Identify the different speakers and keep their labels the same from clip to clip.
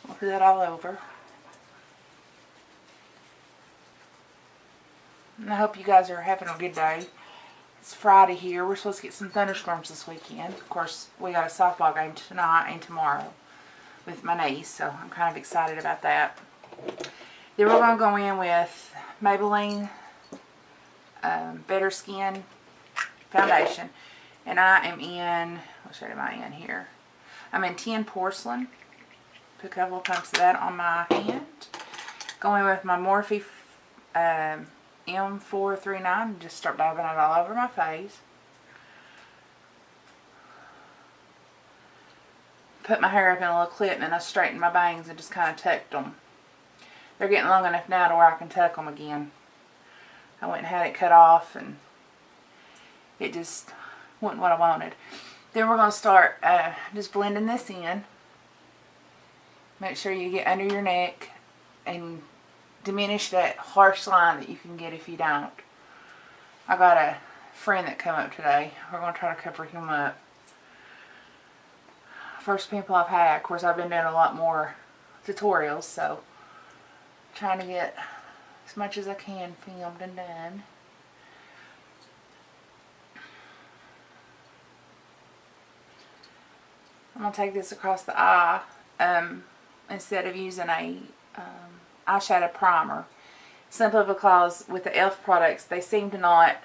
Speaker 1: I'll put that all over. And I hope you guys are having a good day. It's Friday here. We're supposed to get some thunderstorms this weekend. Of course, we got a softball game tonight and tomorrow with my niece, so I'm kind of excited about that. Then we're going to go in with Maybelline Better Skin Foundation. And I am in, what shade am I in here? I'm in 10 Porcelain. Put a couple of pumps of that on my hand. Going with my Morphe M439. Just start dabbing it all over my face. Put my hair up in a little clip and then I straightened my bangs and just kind of tucked them. They're getting long enough now to where I can tuck them again. I went and had it cut off and it just wasn't what I wanted. Then we're going to start just blending this in. Make sure you get under your neck and diminish that harsh line that you can get if you don't. I got a friend that come up today. We're going to try to cover him up. First pimple I've had. Of course, I've been doing a lot more tutorials, so trying to get as much as I can filmed and done. I'm going to take this across the eye instead of using a eyeshadow primer. Simply because with the E.L.F. products, they seem to not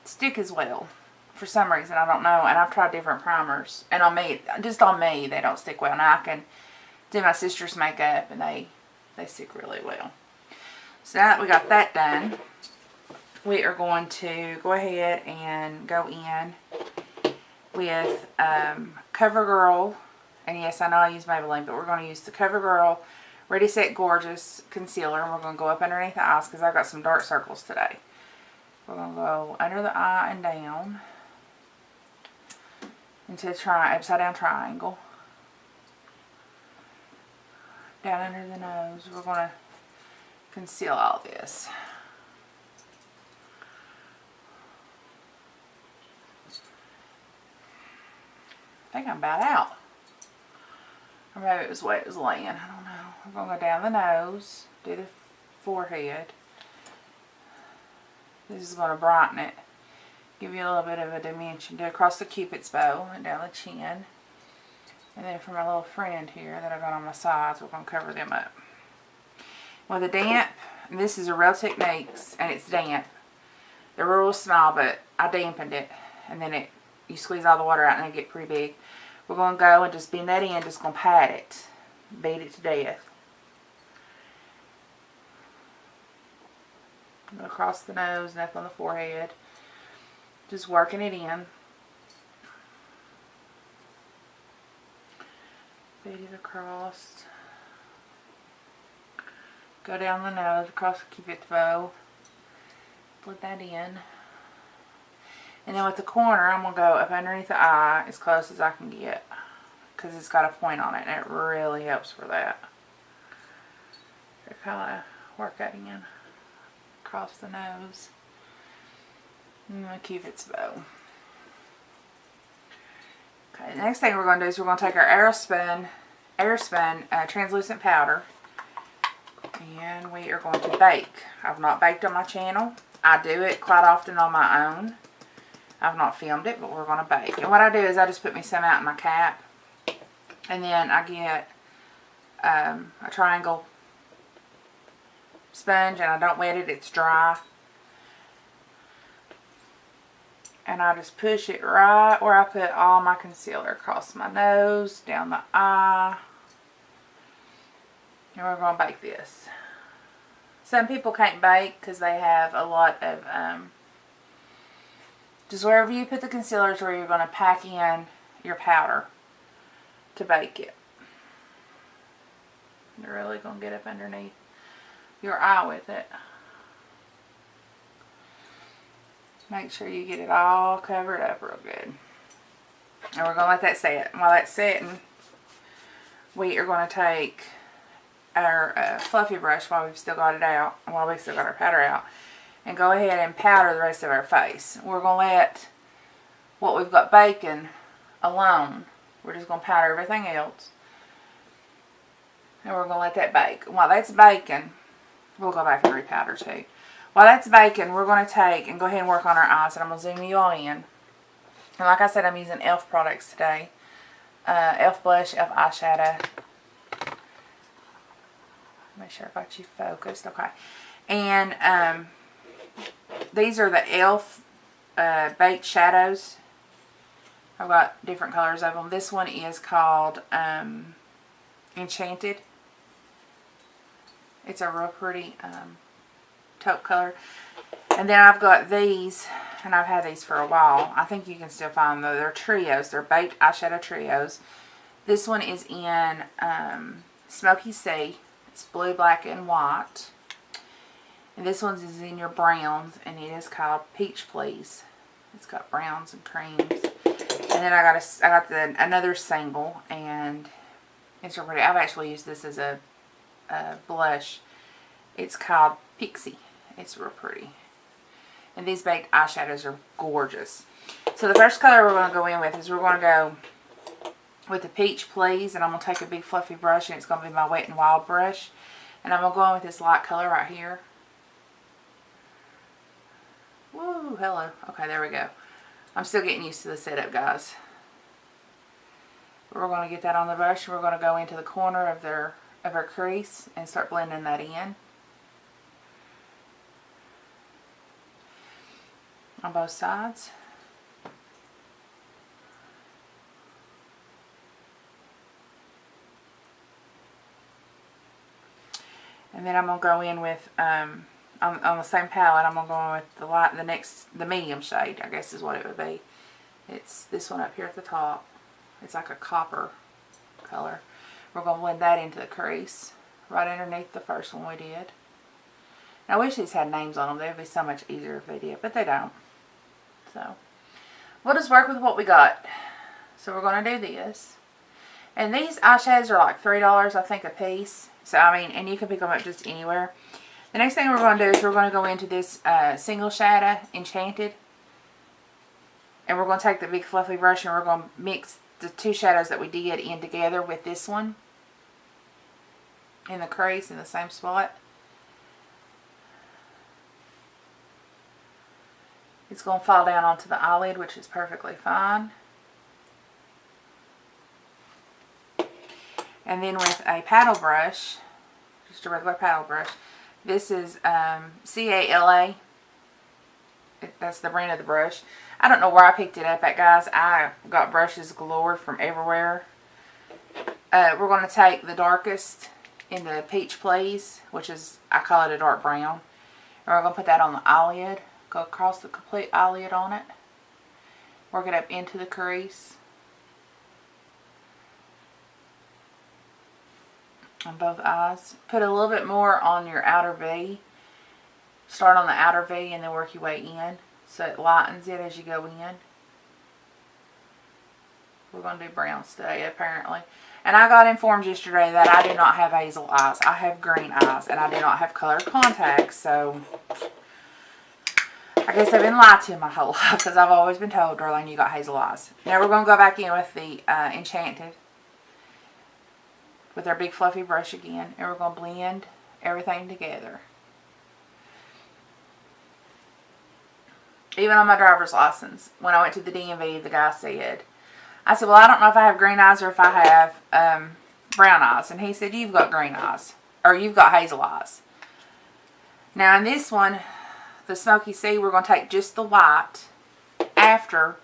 Speaker 1: stick as well. For some reason, I don't know. And I've tried different primers. And on me, just on me, they don't stick well. Now I can do my sister's makeup and they stick really well. So now that we got that done, we are going to go ahead and go in with CoverGirl, and yes, I know I use Maybelline, but we're going to use the CoverGirl Ready Set Gorgeous Concealer, and we're going to go up underneath the eyes because I've got some dark circles today. We're going to go under the eye and down into a upside down triangle. Down under the nose, we're going to conceal all this. I think I'm about out. Or maybe it was the way it was laying. I don't know. We're going to go down the nose, do the forehead. This is going to brighten it. Give you a little bit of a dimension. Do across the cupid's bow and down the chin. And then for my little friend here that I got on my sides, we're going to cover them up. With a damp, and this is a Real Techniques, and it's damp. They're real small, but I dampened it. And then you squeeze all the water out and they get pretty big. We're going to go and just bend that in, just going to pat it. Beat it to death. Go across the nose and up on the forehead. Just working it in. Beat it across. Go down the nose, across the cupid's bow. Put that in. And then with the corner, I'm going to go up underneath the eye as close as I can get. Because it's got a point on it, and it really helps for that. So kind of work that in. Across the nose. And the cupid's bow. Okay, the next thing we're going to do is we're going to take our Airspun translucent powder. And we are going to bake. I've not baked on my channel. I do it quite often on my own. I've not filmed it, but we're going to bake. And what I do is I just put me some out in my cap. And then I get a triangle sponge and I don't wet it. It's dry. And I just push it right where I put all my concealer. Across my nose, down the eye. And we're going to bake this. Some people can't bake because they have a lot of... just wherever you put the concealer is where you're going to pack in your powder to bake it. You're really going to get up underneath your eye with it. Make sure you get it all covered up real good. And we're going to let that set. While that's setting, we are going to take our fluffy brush while we've still got it out, while we've still got our powder out, and go ahead and powder the rest of our face. We're going to let what we've got baking alone We're just going to powder everything else. And we're going to let that bake. While that's baking, we'll go back and repowder too. While that's baking, we're going to take and go ahead and work on our eyes. And I'm going to zoom you all in. And like I said, I'm using E.L.F. products today. E.L.F. blush, E.L.F. eyeshadow. Make sure I got you focused. Okay. And these are the E.L.F. baked shadows. I've got different colors of them. This one is called Enchanted. It's a real pretty taupe color. And then I've got these, and I've had these for a while. I think you can still find them. They're trios. They're baked eyeshadow trios. This one is in Smoky Sea. It's blue, black, and white. And this one is in your browns, and it is called Peach Please. It's got browns and creams. And then I got another single, and it's real pretty. I've actually used this as a blush. It's called Pixie. It's real pretty. And these baked eyeshadows are gorgeous. So the first color we're going to go in with is we're going to go with the Peach Please. And I'm going to take a big fluffy brush, and it's going to be my Wet n Wild brush. And I'm going to go in with this light color right here. Woo, hello. Okay, there we go. I'm still getting used to the setup, guys. We're going to get that on the brush. We're going to go into the corner of our crease and start blending that in. On both sides. And then I'm going to go in with, on the same palette, I'm going to go in with the medium shade, I guess is what it would be. It's this one up here at the top. It's like a copper color. We're going to blend that into the crease, right underneath the first one we did. Now, I wish these had names on them. They would be so much easier if they did, but they don't. So, we'll just work with what we got. So, we're going to do this. And these eyeshadows are like $3, I think, a piece. So, I mean, and you can pick them up just anywhere. The next thing we're going to do is we're going to go into this single shadow, Enchanted. And we're going to take the big fluffy brush and we're going to mix the two shadows that we did in together with this one. In the crease, in the same spot. It's going to fall down onto the eyelid, which is perfectly fine. And then with a paddle brush, just a regular paddle brush, this is C.A.L.A. That's the brand of the brush. I don't know where I picked it up at, guys. I got brushes galore from everywhere. We're going to take the darkest in the Peach Please, which is, I call it a dark brown. And we're going to put that on the eyelid. Go across the complete eyelid on it. Work it up into the crease. On both eyes. Put a little bit more on your outer V. Start on the outer V and then work your way in. So it lightens it as you go in. We're going to do browns today, apparently. And I got informed yesterday that I do not have hazel eyes. I have green eyes. And I do not have color contacts. So I guess I've been lied to my whole life. Because I've always been told, Darlene, you got hazel eyes. Now we're going to go back in with the Enchanted. With our big fluffy brush again. And we're going to blend everything together. Even on my driver's license, when I went to the DMV, the guy said, I said, well, I don't know if I have green eyes or if I have brown eyes. And he said, you've got green eyes. Or you've got hazel eyes. Now in this one, the Smoky Sea, we're going to take just the white after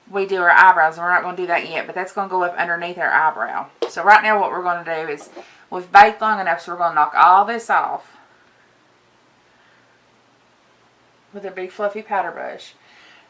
Speaker 1: we do our eyebrows. And we're not going to do that yet, but that's going to go up underneath our eyebrow. So right now what we're going to do is, we've baked long enough, so we're going to knock all this off. With a big fluffy powder brush.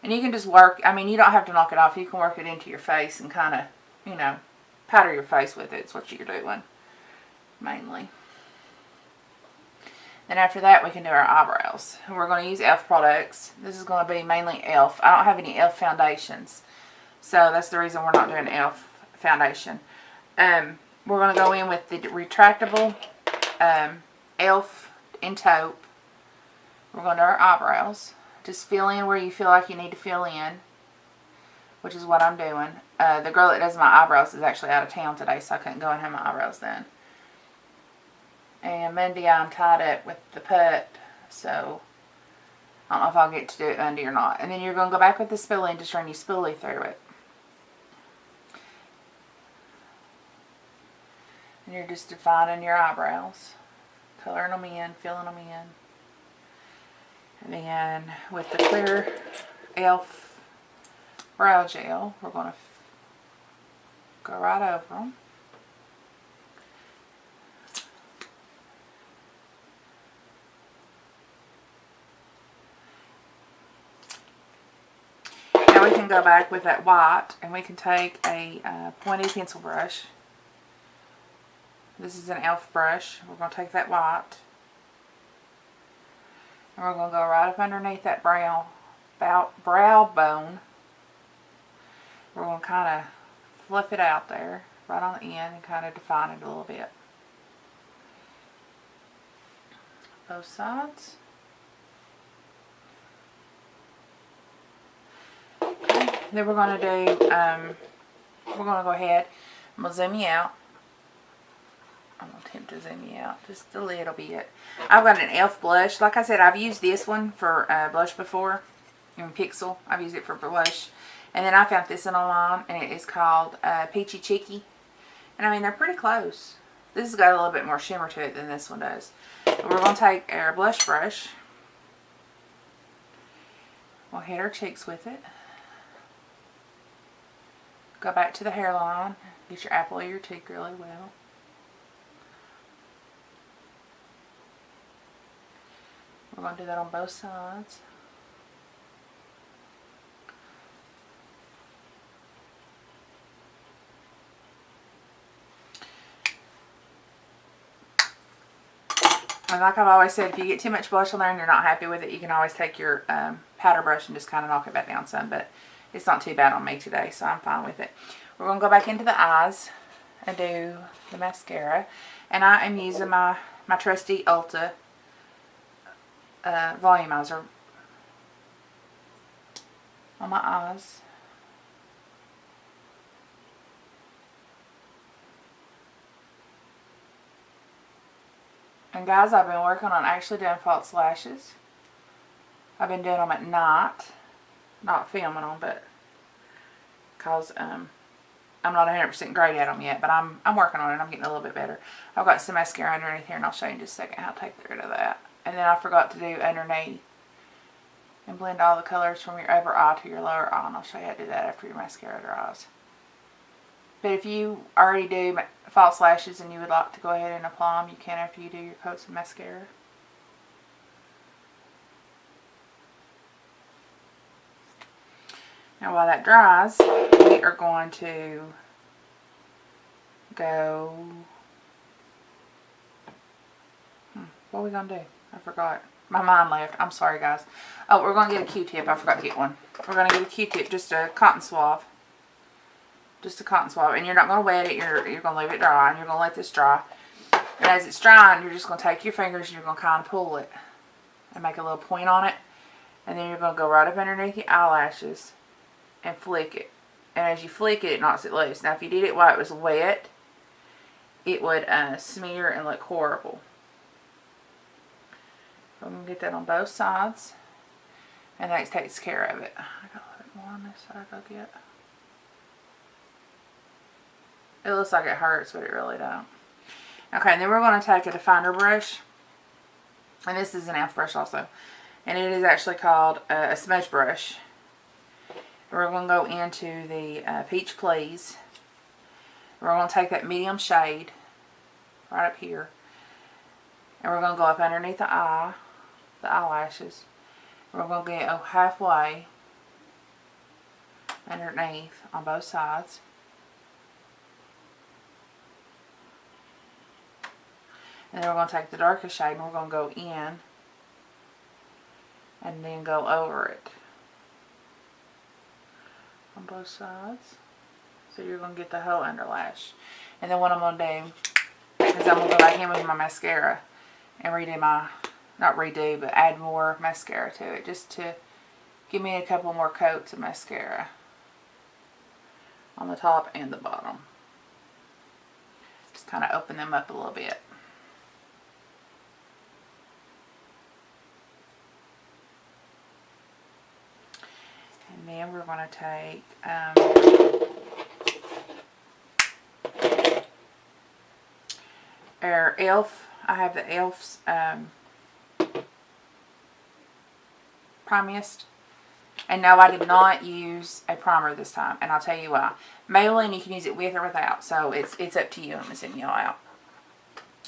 Speaker 1: And you can just work, I mean, you don't have to knock it off. You can work it into your face and kind of, you know, powder your face with it. It's what you're doing, mainly. Then after that, we can do our eyebrows. And we're going to use E.L.F. products. This is going to be mainly E.L.F. I don't have any E.L.F. foundations. So that's the reason we're not doing E.L.F. foundation. We're going to go in with the retractable E.L.F. in taupe. We're going to do our eyebrows. Just fill in where you feel like you need to fill in, which is what I'm doing. the girl that does my eyebrows is actually out of town today, so I couldn't go and have my eyebrows done. And Monday I'm tied up with the pup, so I don't know if I'll get to do it Monday or not. And then you're going to go back with the spoolie and just run your spoolie through it. And you're just defining your eyebrows, coloring them in, filling them in. And then with the clear E.L.F. brow gel, we're going to go right over them. Now we can go back with that white, and we can take a pointy pencil brush. This is an E.L.F. brush. We're going to take that white, and we're going to go right up underneath that brow bone. We're going to kind of fluff it out there, right on the end, and kind of define it a little bit. Both sides. Okay. Then we're going to do, we're going to go ahead, I'm going to zoom you out. I'm going to attempt to zoom you out just a little bit. I've got an E.L.F. blush. Like I said, I've used this one for blush before. In Pixel. I've used it for blush. And then I found this one online, and it is called Peachy Cheeky. And I mean, they're pretty close. This has got a little bit more shimmer to it than this one does. But we're going to take our blush brush. We'll hit our cheeks with it. Go back to the hairline. Get your apple of your cheek really well. We're going to do that on both sides. And like I've always said, if you get too much blush on there and you're not happy with it, you can always take your powder brush and just kind of knock it back down some. But it's not too bad on me today, so I'm fine with it. We're going to go back into the eyes and do the mascara. And I am using my trusty Ulta volumizer on my eyes. And guys, I've been working on actually doing false lashes. I've been doing them at night, not filming them, but because I'm not 100% great at them yet, but I'm working on it. I'm getting a little bit better. I've got some mascara underneath here, and I'll show you in just a second how to take rid of that. And then I forgot to do underneath and blend all the colors from your upper eye to your lower eye, and I'll show you how to do that after your mascara dries. But if you already do false lashes and you would like to go ahead and apply them, you can after you do your coats of mascara. Now while that dries, we are going to go... What are we going to do? I forgot. My mind left. I'm sorry, guys. Oh, we're going to get a Q-tip. I forgot to get one. We're going to get a Q-tip, just a cotton swab. Just a cotton swab. And you're not going to wet it. You're going to leave it dry. And you're going to let this dry. And as it's drying, you're just going to take your fingers and you're going to kind of pull it. And make a little point on it. And then you're going to go right up underneath your eyelashes. And flick it. And as you flick it, it knocks it loose. Now, if you did it while it was wet, it would smear and look horrible. I'm going to get that on both sides. And that takes care of it. I got a little bit more on this side I'll get. It looks like it hurts, but it really don't. Okay, and then we're going to take a definer brush. And this is an E.L.F. brush also. And it is actually called a smudge brush. We're going to go into the Peach Please. We're going to take that medium shade right up here. And we're going to go up underneath the eye, the eyelashes. We're going to get halfway underneath on both sides. And then we're going to take the darker shade and we're going to go in and then go over it on both sides. So you're going to get the whole underlash. And then what I'm going to do is I'm going to go back in with my mascara and redo my, not redo, but add more mascara to it just to give me a couple more coats of mascara. on the top and the bottom. Just kind of open them up a little bit. And then we're going to take our E.L.F. I have the E.L.F.'s Prime Mist. And no, I did not use a primer this time, and I'll tell you why. Maybelline, you can use it with or without, so it's up to you. I'm going to send y'all out.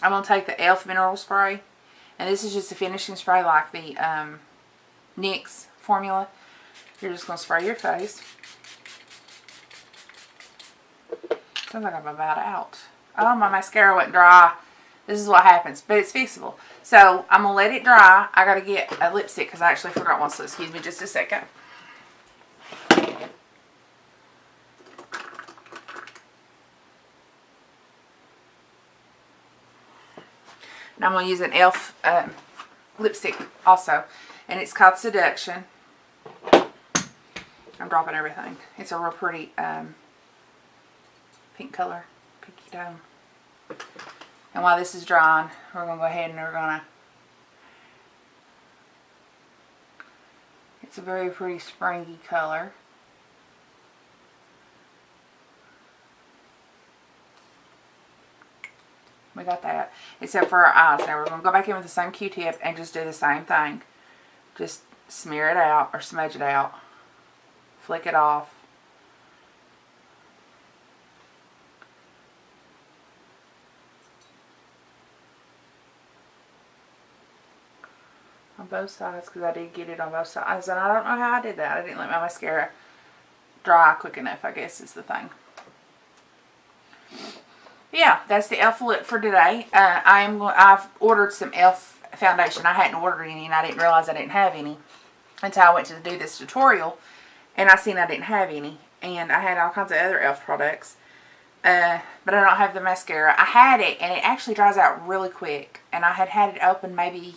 Speaker 1: I'm going to take the E.L.F. Mineral Spray, and this is just a finishing spray like the NYX formula. You're just going to spray your face. Sounds like I'm about out. Oh, my mascara went dry. This is what happens, but it's fixable. So, I'm going to let it dry. I got to get a lipstick because I actually forgot one, so excuse me just a second. And I'm going to use an E.L.F. Lipstick also. And it's called Seduction. I'm dropping everything. It's a real pretty pink color. Pinky tone. And while this is drying, we're going to go ahead and we're going to... It's a very pretty springy color. We got that. Except for our eyes. Now we're going to go back in with the same Q-tip and just do the same thing. Just smear it out or smudge it out. Flick it off. On both sides because I did get it on both sides. And I don't know how I did that. I didn't let my mascara dry quick enough, I guess is the thing. Yeah, that's the E.L.F. lip for today. I've ordered some E.L.F. foundation. I hadn't ordered any and I didn't realize I didn't have any until I went to do this tutorial and I seen I didn't have any. And I had all kinds of other E.L.F. products. But I don't have the mascara. I had it and it actually dries out really quick. And I had it open maybe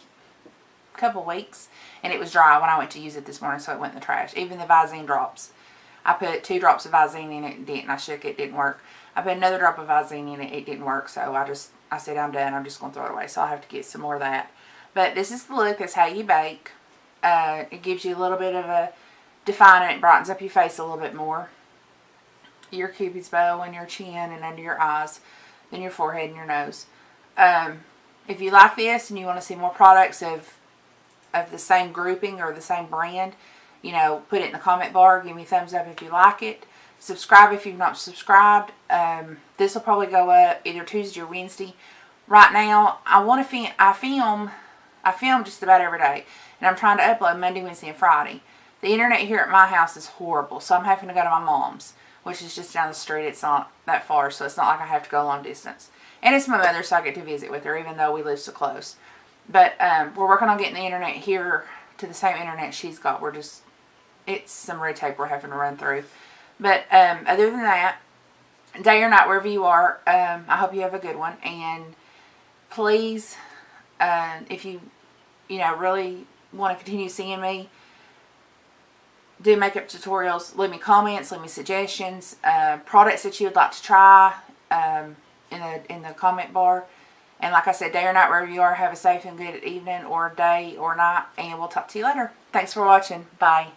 Speaker 1: a couple weeks and it was dry when I went to use it this morning, so it went in the trash. Even the Visine drops. I put 2 drops of Visine in it and didn't. I shook it, didn't work. I put another drop of Visine in it, it didn't work, so I said I'm done, I'm just going to throw it away, so I'll have to get some more of that. But this is the look, that's how you bake. It gives you a little bit of a define, it brightens up your face a little bit more. Your cupid's bow and your chin and under your eyes, then your forehead and your nose. If you like this and you want to see more products of the same grouping or the same brand, you know, put it in the comment bar, give me a thumbs up if you like it. Subscribe if you've not subscribed. This will probably go up either Tuesday or Wednesday. Right now, I film just about every day. And I'm trying to upload Monday, Wednesday, and Friday. The internet here at my house is horrible. So I'm having to go to my mom's, which is just down the street. It's not that far, so it's not like I have to go a long distance. And it's my mother, so I get to visit with her, even though we live so close. But we're working on getting the internet here to the same internet she's got. It's some red tape we're having to run through. But other than that, day or night, wherever you are, I hope you have a good one. And please, if you really want to continue seeing me do makeup tutorials, leave me comments, leave me suggestions, products that you would like to try in the comment bar. And like I said, day or night, wherever you are, have a safe and good evening or day or night. And we'll talk to you later. Thanks for watching. Bye.